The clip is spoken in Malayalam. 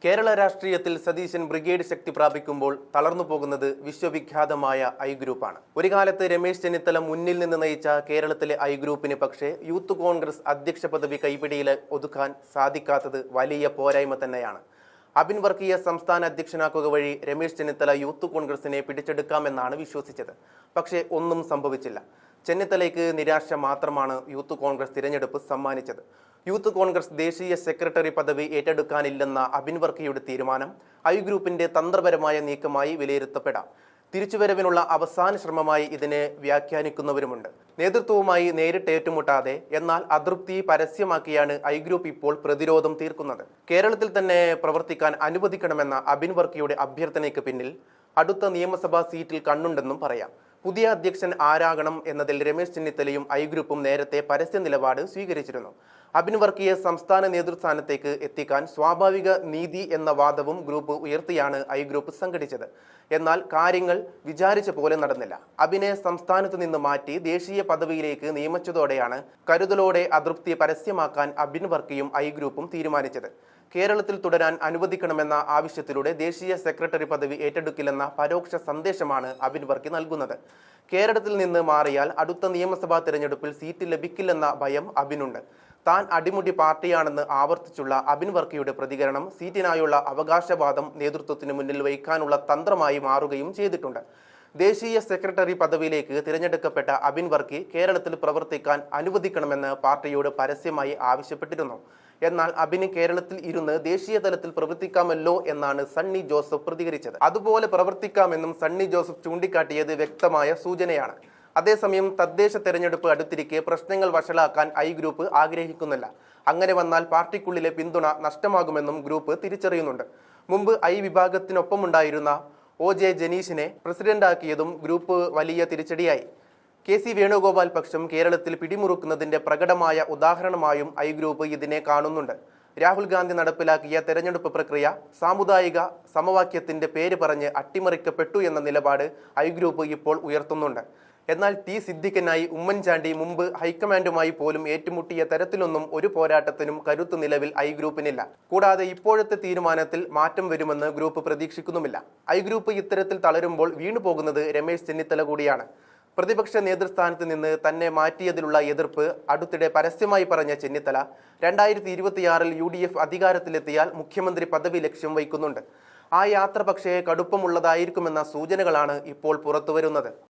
കേരള രാഷ്ട്രീയത്തിൽ സതീശൻ ബ്രിഗേഡ് ശക്തി പ്രാപിക്കുമ്പോൾ തളർന്നു പോകുന്നത് വിശ്വവിഖ്യാതമായ ഐ ഗ്രൂപ്പാണ്. ഒരു കാലത്ത് രമേശ് ചെന്നിത്തല മുന്നിൽ നിന്ന് നയിച്ച കേരളത്തിലെ ഐ ഗ്രൂപ്പിന് പക്ഷേ യൂത്ത് കോൺഗ്രസ് അധ്യക്ഷ പദവി കൈപ്പിടിയിൽ ഒതുക്കാൻ സാധിക്കാത്തത് വലിയ പോരായ്മ തന്നെയാണ്. അബിൻ വർക്കിയെ സംസ്ഥാന അധ്യക്ഷനാക്കുക വഴി രമേശ് ചെന്നിത്തല യൂത്ത് കോൺഗ്രസിനെ പിടിച്ചെടുക്കാമെന്നാണ് വിശ്വസിച്ചത്. പക്ഷേ ഒന്നും സംഭവിച്ചില്ല. ചെന്നിത്തലയ്ക്ക് നിരാശ മാത്രമാണ് യൂത്ത് കോൺഗ്രസ് തിരഞ്ഞെടുപ്പ് സമ്മാനിച്ചത്. യൂത്ത് കോൺഗ്രസ് ദേശീയ സെക്രട്ടറി പദവി ഏറ്റെടുക്കാനില്ലെന്ന അബിൻ വർക്കിയുടെ തീരുമാനം ഐ ഗ്രൂപ്പിന്റെ തന്ത്രപരമായ നീക്കമായി വിലയിരുത്തപ്പെടാം. തിരിച്ചുവരവിനുള്ള അവസാന ശ്രമമായി ഇതിനെ വ്യാഖ്യാനിക്കുന്നവരുമുണ്ട്. നേതൃത്വവുമായി നേരിട്ട് ഏറ്റുമുട്ടാതെ എന്നാൽ അതൃപ്തി പരസ്യമാക്കിയാണ് ഐ ഗ്രൂപ്പ് ഇപ്പോൾ പ്രതിരോധം തീർക്കുന്നത്. കേരളത്തിൽ തന്നെ പ്രവർത്തിക്കാൻ അനുവദിക്കണമെന്ന അബിൻ വർക്കിയുടെ അഭ്യർത്ഥനയ്ക്ക് പിന്നിൽ അടുത്ത നിയമസഭാ സീറ്റിൽ കണ്ണുണ്ടെന്നും പറയാം. പുതിയ അധ്യക്ഷൻ ആരാകണം എന്നതിൽ രമേശ് ചെന്നിത്തലയും ഐ ഗ്രൂപ്പും നേരത്തെ പരസ്യ നിലപാട് സ്വീകരിച്ചിരുന്നു. അബിൻ വർക്കിയെ സംസ്ഥാന നേതൃസ്ഥാനത്തേക്ക് എത്തിക്കാൻ സ്വാഭാവിക നീതി എന്ന വാദവും ഗ്രൂപ്പ് ഉയർത്തിയാണ് ഐ ഗ്രൂപ്പ് സംഘടിച്ചത്. എന്നാൽ കാര്യങ്ങൾ വിചാരിച്ച പോലെ നടന്നില്ല. അബിനെ സംസ്ഥാനത്ത് നിന്ന് മാറ്റി ദേശീയ പദവിയിലേക്ക് നിയമിച്ചതോടെയാണ് കരുതലോടെ അതൃപ്തി പരസ്യമാക്കാൻ അബിൻ വർക്കിയും ഐ ഗ്രൂപ്പും തീരുമാനിച്ചത്. കേരളത്തിൽ തുടരാൻ അനുവദിക്കണമെന്ന ആവശ്യത്തിലൂടെ ദേശീയ സെക്രട്ടറി പദവി ഏറ്റെടുക്കില്ലെന്ന പരോക്ഷ സന്ദേശമാണ് അബിൻ വർക്കി നൽകുന്നത്. കേരളത്തിൽ നിന്ന് മാറിയാൽ അടുത്ത നിയമസഭാ തെരഞ്ഞെടുപ്പിൽ സീറ്റ് ലഭിക്കില്ലെന്ന ഭയം അബിനുണ്ട്. താൻ അടിമുടി പാർട്ടിയാണെന്ന് ആവർത്തിച്ചുള്ള അബിൻ വർക്കിയുടെ പ്രതികരണം സീറ്റിനായുള്ള അവകാശവാദം നേതൃത്വത്തിന് മുന്നിൽ വയ്ക്കാനുള്ള തന്ത്രമായി മാറുകയും ചെയ്തിട്ടുണ്ട്. ദേശീയ സെക്രട്ടറി പദവിയിലേക്ക് തിരഞ്ഞെടുക്കപ്പെട്ട അബിൻ വർക്കി കേരളത്തിൽ പ്രവർത്തിക്കാൻ അനുവദിക്കണമെന്ന് പാർട്ടിയോട് പരസ്യമായി ആവശ്യപ്പെട്ടിരുന്നു. എന്നാൽ അബിന് കേരളത്തിൽ ഇരുന്ന് ദേശീയ തലത്തിൽ പ്രവർത്തിക്കാമല്ലോ എന്നാണ് സണ്ണി ജോസഫ് പ്രതികരിച്ചത്. അതുപോലെ പ്രവർത്തിക്കാമെന്നും സണ്ണി ജോസഫ് ചൂണ്ടിക്കാട്ടിയത് വ്യക്തമായ സൂചനയാണ്. അതേസമയം തദ്ദേശ തെരഞ്ഞെടുപ്പ് അടുത്തിരിക്കെ പ്രശ്നങ്ങൾ വഷളാക്കാൻ ഐ ഗ്രൂപ്പ് ആഗ്രഹിക്കുന്നില്ല. അങ്ങനെ വന്നാൽ പാർട്ടിക്കുള്ളിലെ പിന്തുണ നഷ്ടമാകുമെന്നും ഗ്രൂപ്പ് തിരിച്ചറിയുന്നുണ്ട്. മുമ്പ് ഐ വിഭാഗത്തിനൊപ്പമുണ്ടായിരുന്ന OJ ജനീഷിനെ പ്രസിഡന്റാക്കിയതും ഗ്രൂപ്പ് വലിയ തിരിച്ചടിയായി. KC വേണുഗോപാൽ പക്ഷം കേരളത്തിൽ പിടിമുറുക്കുന്നതിന്റെ പ്രകടമായ ഉദാഹരണമായും ഐ ഗ്രൂപ്പ് ഇതിനെ കാണുന്നുണ്ട്. രാഹുൽ ഗാന്ധി നടപ്പിലാക്കിയ തെരഞ്ഞെടുപ്പ് പ്രക്രിയ സാമുദായിക സമവാക്യത്തിന്റെ പേര് പറഞ്ഞ് അട്ടിമറിക്കപ്പെട്ടു എന്ന നിലപാട് ഐ ഗ്രൂപ്പ് ഇപ്പോൾ ഉയർത്തുന്നുണ്ട്. എന്നാൽ T സിദ്ദിഖിനായി ഉമ്മൻചാണ്ടി മുമ്പ് ഹൈക്കമാൻഡുമായി പോലും ഏറ്റുമുട്ടിയ തരത്തിലൊന്നും ഒരു പോരാട്ടത്തിനും കരുത്ത് നിലവിൽ ഐ ഗ്രൂപ്പിനില്ല. കൂടാതെ ഇപ്പോഴത്തെ തീരുമാനത്തിൽ മാറ്റം വരുമെന്ന് ഗ്രൂപ്പ് പ്രതീക്ഷിക്കുന്നുമില്ല. ഐ ഗ്രൂപ്പ് ഇത്തരത്തിൽ തളരുമ്പോൾ വീണുപോകുന്നത് രമേശ് ചെന്നിത്തല കൂടിയാണ്. പ്രതിപക്ഷ നേതൃസ്ഥാനത്ത് നിന്ന് തന്നെ മാറ്റിയതിലുള്ള എതിർപ്പ് അടുത്തിടെ പരസ്യമായി പറഞ്ഞ ചെന്നിത്തല 2026 UDF അധികാരത്തിലെത്തിയാൽ മുഖ്യമന്ത്രി പദവി ലക്ഷ്യം വയ്ക്കുന്നുണ്ട്. ആ യാത്ര പക്ഷേ കടുപ്പമുള്ളതായിരിക്കുമെന്ന സൂചനകളാണ് ഇപ്പോൾ പുറത്തുവരുന്നത്.